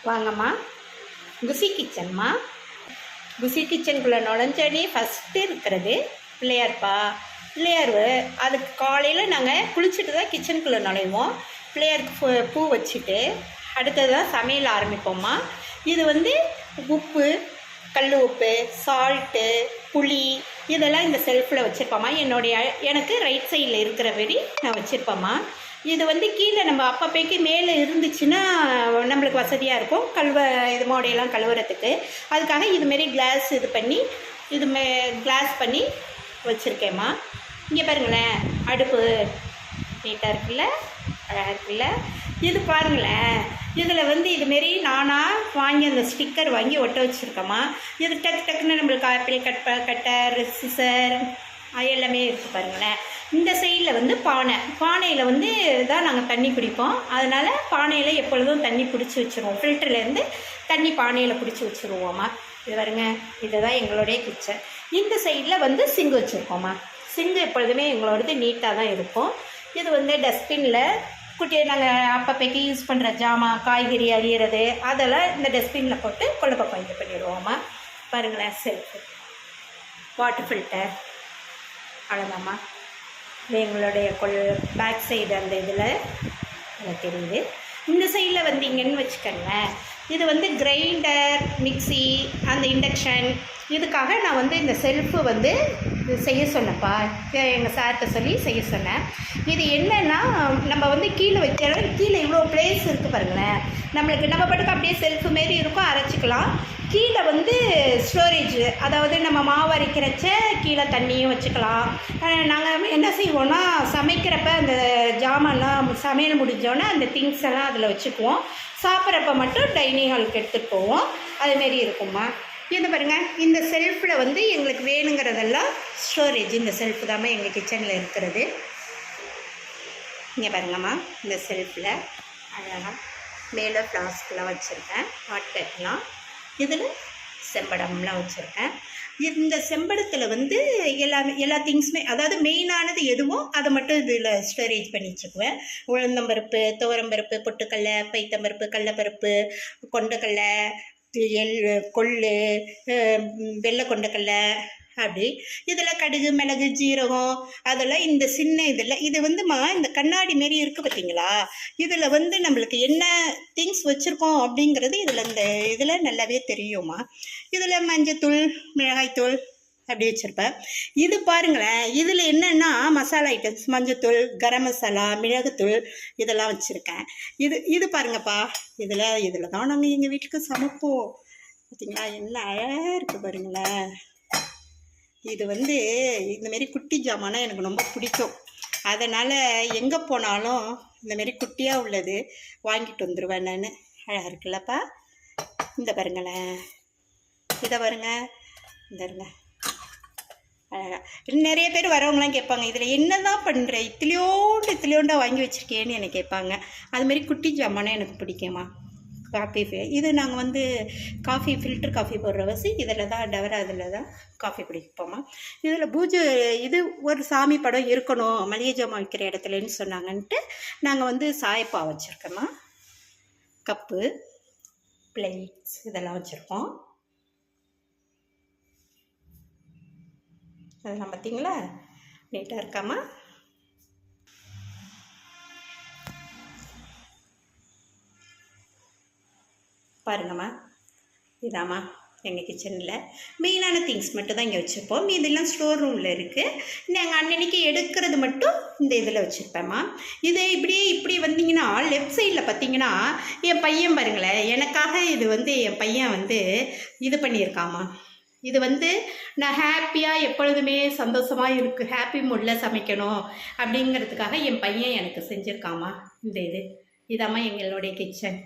வாங்கம்மா, குசி கிச்சன்மா. குசி கிச்சனுக்குள்ளே நுழைஞ்சோடனே ஃபஸ்ட்டு இருக்கிறது பிள்ளையார்ப்பா. பிள்ளையார் அதுக்கு காலையில் நாங்கள் குளிச்சுட்டு தான் கிச்சனுக்குள்ளே நுழைவோம். பிள்ளையாருக்கு பூ வச்சுட்டு அடுத்தது தான் சமையல் ஆரம்பிப்போம்மா. இது உப்பு, கல் உப்பு, சால்ட்டு, புளி இதெல்லாம் இந்த செல்ஃபில் வச்சுருப்போம்மா. எனக்கு ரைட் சைடில் இருக்கிறபடி நான் வச்சுருப்பேம்மா. இது கீழே நம்ம அப்பப்போக்கு மேலே இருந்துச்சுன்னா நம்மளுக்கு வசதியாக இருக்கும் இது மோடையெல்லாம் கழுவுறதுக்கு. அதுக்காக இதுமாரி கிளாஸ் கிளாஸ் பண்ணி வச்சுருக்கேம்மா. இங்கே பாருங்களேன், அடுப்பு நீட்டாக இருக்குல்ல, அழகாக இருக்குல்ல. இது பாருங்களேன், இதில் இதுமாரி நானாக வாங்கி அந்த ஸ்டிக்கர் வாங்கி ஒட்ட வச்சுருக்கேம்மா. இது டக்குன்னு நம்மளுக்கு ஆப்பிள் கட்டர், சிசர் எல்லாமே இருக்குது பாருங்களேன். இந்த சைடில் பானையில் தான் நாங்கள் தண்ணி குடிப்போம். அதனால் பானையில் எப்பொழுதும் தண்ணி பிடிச்சி வச்சுருவோம். ஃபில்டர்லேருந்து தண்ணி பானையில் பிடிச்சி வச்சுருவோம்மா. இது பாருங்க, இதுதான் எங்களுடைய கிச்சன். இந்த சைடில் சிங்கு வச்சுருக்கோம்மா. சிங்கு எப்பொழுதுமே எங்களோடது நீட்டாக தான் இருக்கும். இது டஸ்ட்பினில் குட்டியை நாங்கள் அப்பப்போக்கு யூஸ் பண்ணுற ஜாமான், காய்கறி அரியிறது அதெல்லாம் இந்த டஸ்ட்பினில் போட்டு கொள்ளப்பக்கம் இது பண்ணிடுவோம்மா. பாருங்களேன், செல்ஃபு, வாட்டர் ஃபில்டர், அவ்வளோதாம்மா. எங்களுடைய பேக் சைடு அந்த இதில் எனக்கு தெரியுது. இந்த சைடில் வந்தீங்கன்னு வச்சுக்கோங்களேன், இது கிரைண்டர், மிக்சி, அந்த இண்டக்ஷன் இதுக்காக நான் இந்த செல்ஃபு செய்ய சொன்னேன்ப்பா. எங்கள் சார்கிட்ட சொல்லி செய்ய சொன்னேன். இது என்னென்னா, நம்ம கீழே வைக்கிற கீழே இவ்வளோ பிளேஸ் இருக்குது பாருங்களேன். நம்ம பாட்டுக்கு அப்படியே செல்ஃபு மாரி இருக்கும், அரைச்சிக்கலாம். கீழே ஸ்டோரேஜ், அதாவது நம்ம மாவு அரைக்கிறச்ச கீழே தண்ணியும் வச்சுக்கலாம். நாங்கள் என்ன செய்வோன்னா, சமைக்கிறப்ப அந்த ஜாமான்லாம் சமையல் முடிஞ்சோன்னே அந்த திங்ஸ் எல்லாம் அதில் வச்சுக்குவோம். சாப்பிட்றப்ப மட்டும் டைனிங் ஹாலுக்கு எடுத்துகிட்டு போவோம். அதுமாரி இருக்கும்மா. இது பாருங்கள், இந்த செல்ஃபில் எங்களுக்கு வேணுங்கிறதெல்லாம் ஸ்டோரேஜ். இந்த செல்ஃபு தாம்மா எங்கள் கிச்சனில் இருக்கிறது. இங்கே பாருங்கம்மா, இந்த செல்ஃபில் அழகாக மேலே ஃப்ளாஸ்கெலாம் வச்சுருக்கேன், ஹாட் பேக்லாம். இதில் செம்படம்லாம் வச்சுருக்கேன். இந்த செம்படத்தில் எல்லா திங்ஸுமே, அதாவது மெயினானது எதுவோ அதை மட்டும் இதில் ஸ்டோரேஜ் பண்ணி வச்சுக்குவேன். உளுந்தம்பருப்பு, துவரம்பருப்பு, பொட்டுக்கடலை, பைத்தம்பருப்பு, கடலப்பருப்பு, கொண்டக்கடலை, கொள்ளு, வெள்ளை கொண்டக்கடலை, அப்படி இதில் கடுகு, மிளகு, ஜீரகம் அதெல்லாம் இந்த சின்ன இதில். இது இந்த கண்ணாடி மாரி இருக்குது பார்த்தீங்களா. இதில் நம்மளுக்கு என்ன திங்ஸ் வச்சுருக்கோம் அப்படிங்கிறது இதில் நல்லாவே தெரியுமா. இதில் மஞ்சத்தூள், மிளகாய்த்தூள் அப்படி வச்சுருப்பேன். இது பாருங்களேன், இதில் என்னென்னா மசாலா ஐட்டம்ஸ், மஞ்சத்தூள், கரம் மசாலா, மிளகுத்தூள் இதெல்லாம் வச்சுருக்கேன். இது பாருங்கப்பா, இதில் தான் நாங்கள் எங்கள் வீட்டுக்கு சமைப்போம். பார்த்தீங்களா, என்ன அழகாக இருக்குது பாருங்களேன். இது இந்தமாரி குட்டி ஜாமானா எனக்கு ரொம்ப பிடிக்கும். அதனால் எங்கே போனாலும் இந்தமாரி குட்டியாக உள்ளது வாங்கிட்டு வந்துடுவேன் நான். அழகாக இருக்குல்லப்பா. இந்த பாருங்களேன், இதை பாருங்க, இந்த இருங்க அழகா. நிறைய பேர் வரவங்களாம் கேட்பாங்க, இதில் என்ன தான் பண்ணுற, இத்திலியோண்டா வாங்கி வச்சுருக்கேன்னு எனக்கு கேட்பாங்க. அதுமாரி குட்டி ஜாமானா எனக்கு பிடிக்குமா. காஃபி இது நாங்கள் காஃபி, ஃபில்டர் காஃபி போடுற வசி இதில் தான், டவரா இதில் தான் காஃபி குடிப்போம்மா. இதில் பூஜை இது ஒரு சாமி படம் இருக்கணும் மளிகை ஜாமான் வைக்கிற இடத்துலன்னு சொன்னாங்கன்ட்டு நாங்கள் சாயப்பா வச்சுருக்கோம்மா. கப்பு, பிளேட்ஸ் இதெல்லாம் வச்சுருக்கோம். அதெல்லாம் பார்த்தீங்களா, நீட்டாக இருக்காம்மா. பாருங்கம்மா, இதாம்மா எங்கள் கிச்சனில் மெயினான திங்ஸ் மட்டும் தான் இங்கே வச்சுருப்போம். இதெல்லாம் ஸ்டோர் ரூமில் இருக்குது. நாங்கள் அன்னன்னைக்கு எடுக்கிறது மட்டும் இந்த இதில் வச்சுருப்பேம்மா. இது இப்படி வந்தீங்கன்னா லெஃப்ட் சைடில் பார்த்தீங்கன்னா என் பையன் பாருங்களேன், எனக்காக இது என் பையன் இது பண்ணியிருக்காம்மா. இது நான் ஹாப்பியாக எப்பொழுதுமே சந்தோஷமாக ஹாப்பி மூடில் சமைக்கணும் அப்படிங்கிறதுக்காக என் பையன் எனக்கு செஞ்சுருக்காம்மா. இதாம்மா எங்களுடைய கிச்சன்.